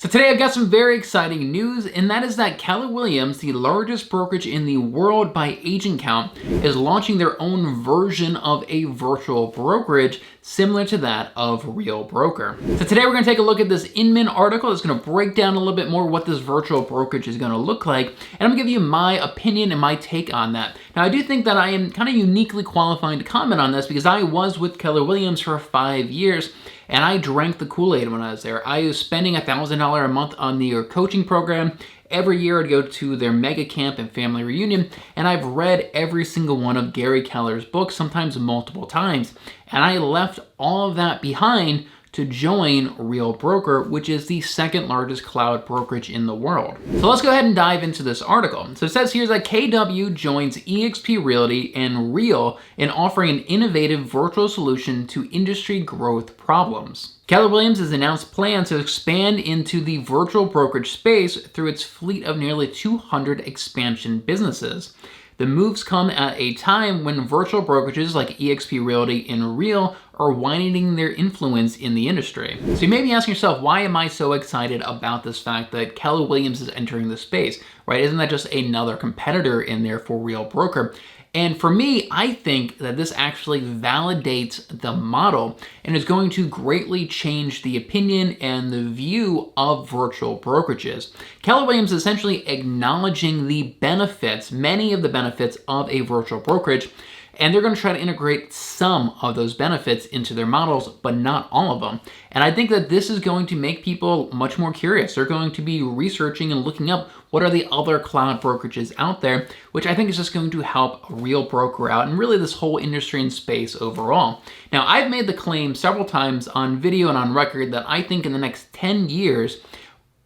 So today I've got some very exciting news, and that is that Keller Williams, the largest brokerage in the world by agent count, is launching their own version of a virtual brokerage similar to that of Real Broker. So today we're going to take a look at this Inman article that's going to break down a little bit more what this virtual brokerage is going to look like, and I'm going to give you my opinion and my take on that. Now I do think that I am kind of uniquely qualified to comment on this because I was with Keller Williams for 5 years, and I drank the Kool-Aid when I was there. I was spending $1,000 a month on their coaching program. Every year I'd go to their mega camp and family reunion, and I've read every single one of Gary Keller's books, sometimes multiple times. And I left all of that behind to join Real Broker, which is the second largest cloud brokerage in the world. So let's go ahead and dive into this article. So it says here that KW joins eXp Realty and Real in offering an innovative virtual solution to industry growth problems. Keller Williams has announced plans to expand into the virtual brokerage space through its fleet of nearly 200 expansion businesses. The moves come at a time when virtual brokerages like eXp Realty and Real are widening their influence in the industry. So you may be asking yourself, why am I so excited about this fact that Keller Williams is entering the space, right? Isn't that just another competitor in there for Real Broker? And for me, I think that this actually validates the model and is going to greatly change the opinion and the view of virtual brokerages. Keller Williams is essentially acknowledging the benefits, many of the benefits of a virtual brokerage, and they're going to try to integrate some of those benefits into their models, but not all of them. And I think that this is going to make people much more curious. They're going to be researching and looking up what are the other cloud brokerages out there, which I think is just going to help Real Broker out and really this whole industry and space overall. Now, I've made the claim several times on video and on record that I think in the next 10 years,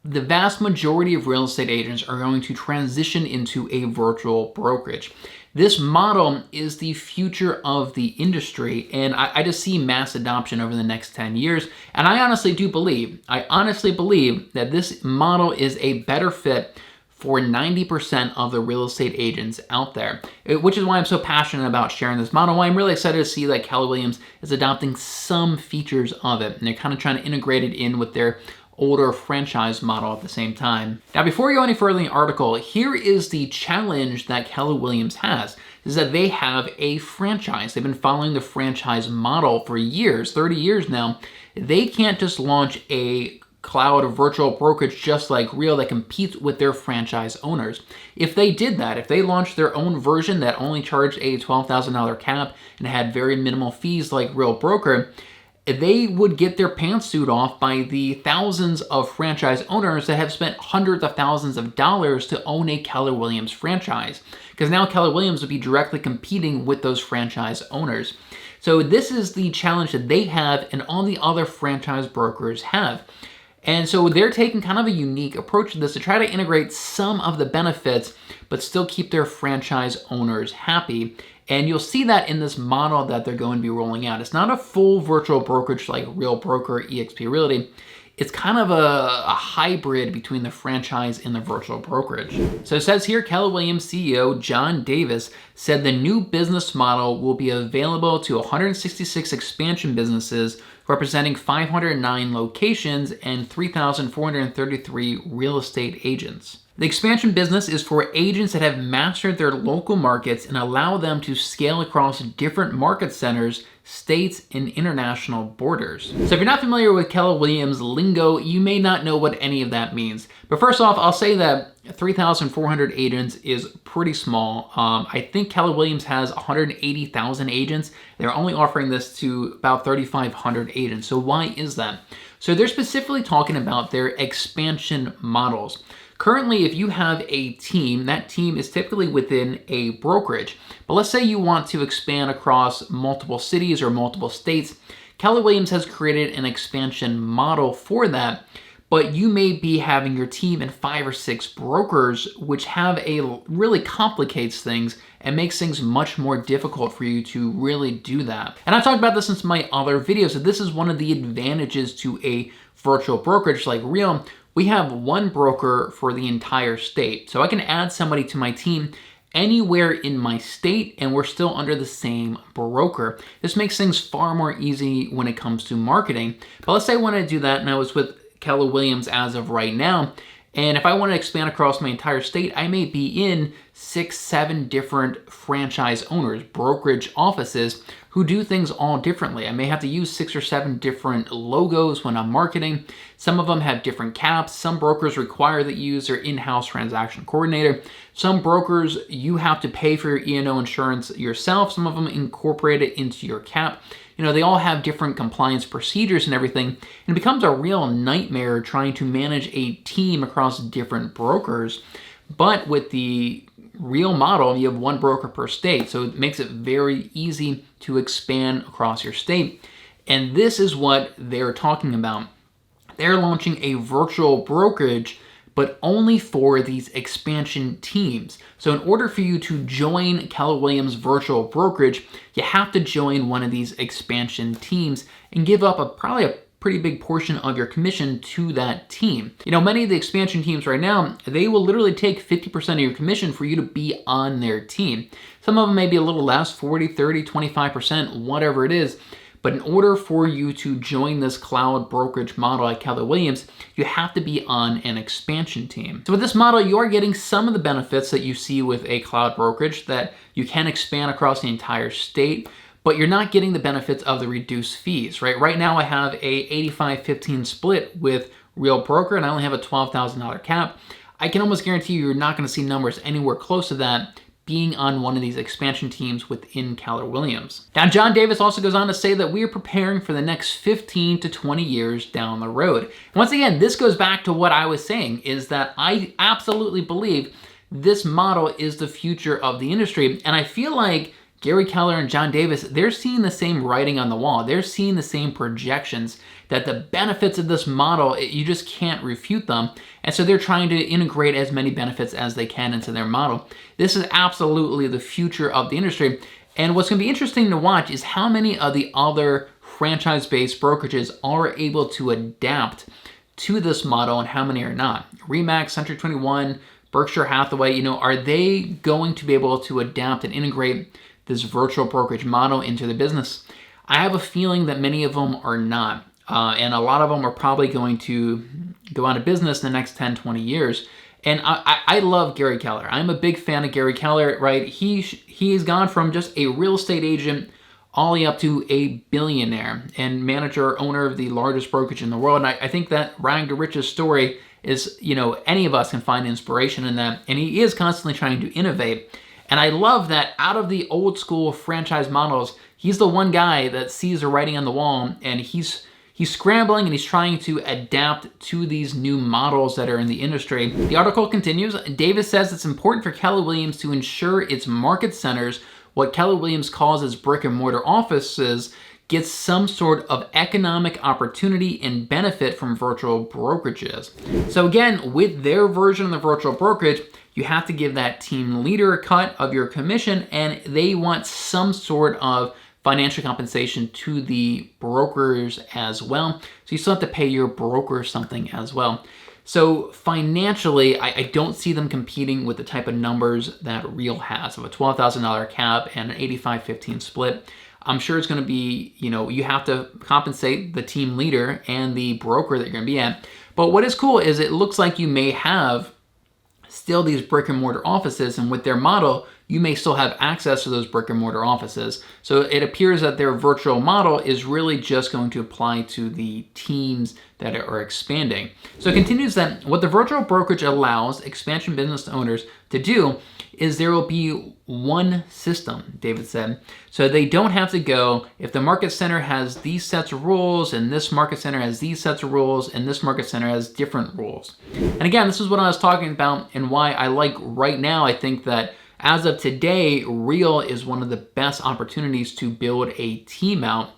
the vast majority of real estate agents are going to transition into a virtual brokerage. This model is the future of the industry, and I just see mass adoption over the next 10 years. And I honestly believe that this model is a better fit for 90% of the real estate agents out there, which is why I'm so passionate about sharing this model, why I'm really excited to see that Keller Williams is adopting some features of it, and they're kind of trying to integrate it in with their older franchise model at the same time. Now, before we go any further in the article, here is the challenge that Keller Williams has, is that they have a franchise. They've been following the franchise model for years, 30 years now. They can't just launch a cloud virtual brokerage just like Real that competes with their franchise owners. If they did that, if they launched their own version that only charged a $12,000 cap and had very minimal fees like Real Broker, they would get their pantsuit off by the thousands of franchise owners that have spent hundreds of thousands of dollars to own a Keller Williams franchise. Because now Keller Williams would be directly competing with those franchise owners. So this is the challenge that they have and all the other franchise brokers have. And so they're taking kind of a unique approach to this to try to integrate some of the benefits, but still keep their franchise owners happy. And you'll see that in this model that they're going to be rolling out. It's not a full virtual brokerage like Real Broker, eXp Realty. It's kind of a hybrid between the franchise and the virtual brokerage. So it says here, Keller Williams CEO John Davis said the new business model will be available to 166 expansion businesses representing 509 locations and 3,433 real estate agents. The expansion business is for agents that have mastered their local markets and allow them to scale across different market centers, states, and international borders. So if you're not familiar with Keller Williams lingo, you may not know what any of that means. But first off, I'll say that 3,400 agents is pretty small. I think Keller Williams has 180,000 agents. They're only offering this to about 3,500 agents. So why is that? So they're specifically talking about their expansion models. Currently, if you have a team, that team is typically within a brokerage. But let's say you want to expand across multiple cities or multiple states. Keller Williams has created an expansion model for that, but you may be having your team in 5 or 6 brokers, which really complicates things and makes things much more difficult for you to really do that. And I've talked about this in some of my other videos, so this is one of the advantages to a virtual brokerage like Real. We have one broker for the entire state. So I can add somebody to my team anywhere in my state and we're still under the same broker. This makes things far more easy when it comes to marketing. But let's say I want to do that and I was with Keller Williams as of right now. And if I want to expand across my entire state, I may be in 6, 7 different franchise owners, brokerage offices who do things all differently. I may have to use 6 or 7 different logos when I'm marketing. Some of them have different caps. Some brokers require that you use their in-house transaction coordinator. Some brokers, you have to pay for your E&O insurance yourself. Some of them incorporate it into your cap. You know, they all have different compliance procedures and everything. And it becomes a real nightmare trying to manage a team across different brokers. But with the real model, you have one broker per state. So it makes it very easy to expand across your state. And this is what they're talking about. They're launching a virtual brokerage, but only for these expansion teams. So in order for you to join Keller Williams Virtual Brokerage, you have to join one of these expansion teams and give up probably a pretty big portion of your commission to that team. You know, many of the expansion teams right now, they will literally take 50% of your commission for you to be on their team. Some of them may be a little less, 40, 30, 25%, whatever it is. But in order for you to join this cloud brokerage model at Keller Williams, you have to be on an expansion team. So with this model, you are getting some of the benefits that you see with a cloud brokerage, that you can expand across the entire state, but you're not getting the benefits of the reduced fees, right? Right now I have a 85-15 split with Real Broker, and I only have a $12,000 cap. I can almost guarantee you're not gonna see numbers anywhere close to that being on one of these expansion teams within Keller Williams. Now, John Davis also goes on to say that we are preparing for the next 15 to 20 years down the road. And once again, this goes back to what I was saying, is that I absolutely believe this model is the future of the industry. And I feel like Gary Keller and John Davis, they're seeing the same writing on the wall. They're seeing the same projections, that the benefits of this model, you just can't refute them. And so they're trying to integrate as many benefits as they can into their model. This is absolutely the future of the industry. And what's gonna be interesting to watch is how many of the other franchise-based brokerages are able to adapt to this model and how many are not. RE/MAX, Century 21, Berkshire Hathaway, you know, are they going to be able to adapt and integrate this virtual brokerage model into the business? I have a feeling that many of them are not. And a lot of them are probably going to go out of business in the next 10, 20 years. And I love Gary Keller. I'm a big fan of Gary Keller, right? He's gone from just a real estate agent all the way up to a billionaire and manager, owner of the largest brokerage in the world. And I think that Rag to Riches story is, you know, any of us can find inspiration in that. And he is constantly trying to innovate. And I love that out of the old school franchise models, he's the one guy that sees the writing on the wall, and he's scrambling and he's trying to adapt to these new models that are in the industry. The article continues. Davis says it's important for Keller Williams to ensure its market centers, what Keller Williams calls its brick and mortar offices, gets some sort of economic opportunity and benefit from virtual brokerages. So again, with their version of the virtual brokerage, you have to give that team leader a cut of your commission, and they want some sort of financial compensation to the brokers as well. So you still have to pay your broker something as well. So financially, I don't see them competing with the type of numbers that Real has of a $12,000 cap and an 85-15 split. I'm sure it's going to be, you know, you have to compensate the team leader and the broker that you're going to be at. But what is cool is it looks like you may have still these brick and mortar offices, and with their model, you may still have access to those brick and mortar offices. So it appears that their virtual model is really just going to apply to the teams that are expanding. So it continues that what the virtual brokerage allows expansion business owners to do is there will be one system, David said. So they don't have to go, if the market center has these sets of rules, and this market center has these sets of rules, and this market center has different rules. And again, this is what I was talking about and why I like right now, I think that as of today, Real is one of the best opportunities to build a team out.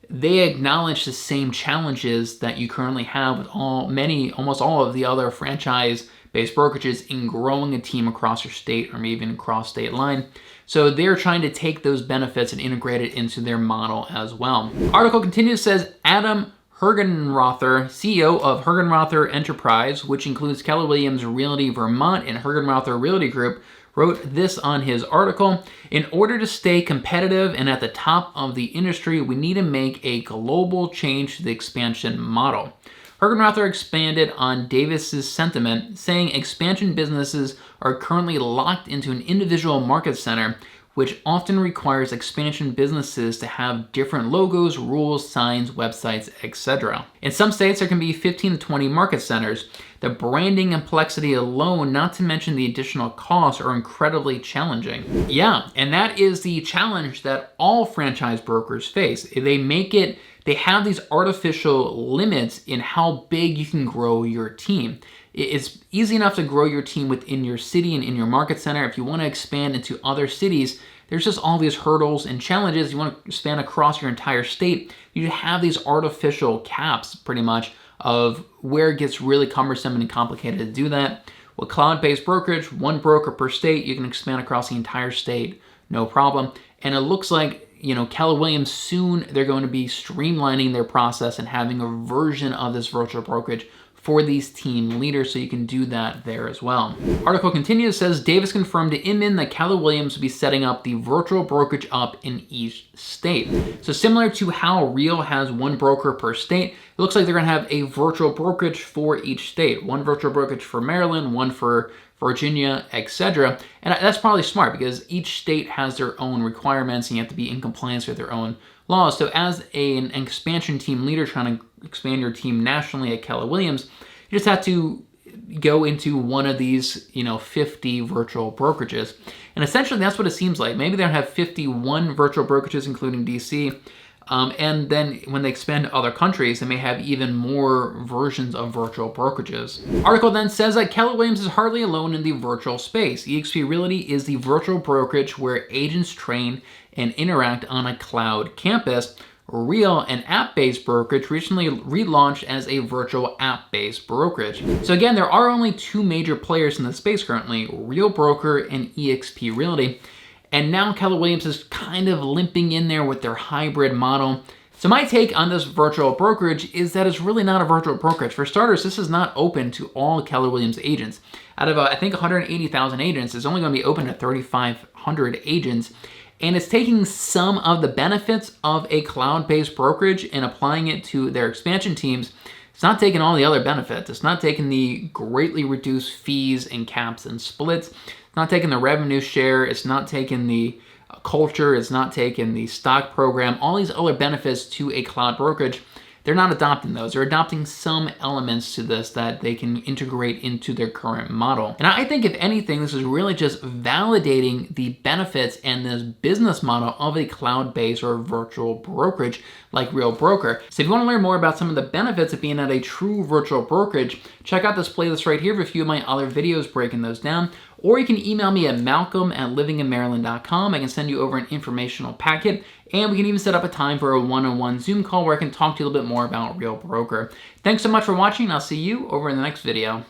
They acknowledge the same challenges that you currently have with almost all of the other franchise-based brokerages in growing a team across your state or maybe even across state line. So they're trying to take those benefits and integrate it into their model as well. Article continues, says Adam Hergenrother, CEO of Hergenrother Enterprise, which includes Keller Williams Realty Vermont and Hergenrother Realty Group, wrote this on his article. In order to stay competitive and at the top of the industry, we need to make a global change to the expansion model. Hergenrother expanded on Davis's sentiment, saying expansion businesses are currently locked into an individual market center, which often requires expansion businesses to have different logos, rules, signs, websites, etc. In some states, there can be 15 to 20 market centers. The branding complexity alone, not to mention the additional costs, are incredibly challenging. Yeah, and that is the challenge that all franchise brokers face. They have these artificial limits in how big you can grow your team. It's easy enough to grow your team within your city and in your market center. If you want to expand into other cities, there's just all these hurdles and challenges. You want to expand across your entire state, you have these artificial caps pretty much of where it gets really cumbersome and complicated to do that. With cloud-based brokerage, one broker per state, you can expand across the entire state, no problem. And it looks like, Keller Williams soon, they're going to be streamlining their process and having a version of this virtual brokerage for these team leaders, so you can do that there as well. Article continues, says Davis confirmed to Inman that Keller Williams will be setting up the virtual brokerage up in each state. So similar to how Real has one broker per state, it looks like they're gonna have a virtual brokerage for each state. One virtual brokerage for Maryland, one for Virginia, etc. And that's probably smart because each state has their own requirements and you have to be in compliance with their own laws. So as an expansion team leader trying to expand your team nationally at Keller Williams, you just have to go into one of these, 50 virtual brokerages. And essentially that's what it seems like. Maybe they'll have 51 virtual brokerages, including DC. And then when they expand to other countries, they may have even more versions of virtual brokerages. Article then says that Keller Williams is hardly alone in the virtual space. eXp Realty is the virtual brokerage where agents train and interact on a cloud campus. Real, an app-based brokerage, recently relaunched as a virtual app-based brokerage. So again, there are only two major players in the space currently, Real Broker and eXp Realty. And now Keller Williams is kind of limping in there with their hybrid model. So my take on this virtual brokerage is that it's really not a virtual brokerage. For starters, this is not open to all Keller Williams agents. Out of, I think, 180,000 agents, it's only going to be open to 3,500 agents. And it's taking some of the benefits of a cloud-based brokerage and applying it to their expansion teams. It's not taking all the other benefits. It's not taking the greatly reduced fees and caps and splits. It's not taking the revenue share. It's not taking the culture. It's not taking the stock program. All these other benefits to a cloud brokerage, they're not adopting those. They're adopting some elements to this that they can integrate into their current model. And I think if anything, this is really just validating the benefits and this business model of a cloud-based or virtual brokerage like Real Broker. So if you want to learn more about some of the benefits of being at a true virtual brokerage, check out this playlist right here for a few of my other videos breaking those down. Or you can email me at malcolm@livinginmaryland.com. I can send you over an informational packet, and we can even set up a time for a one-on-one Zoom call where I can talk to you a little bit more about Real Broker. Thanks so much for watching. I'll see you over in the next video.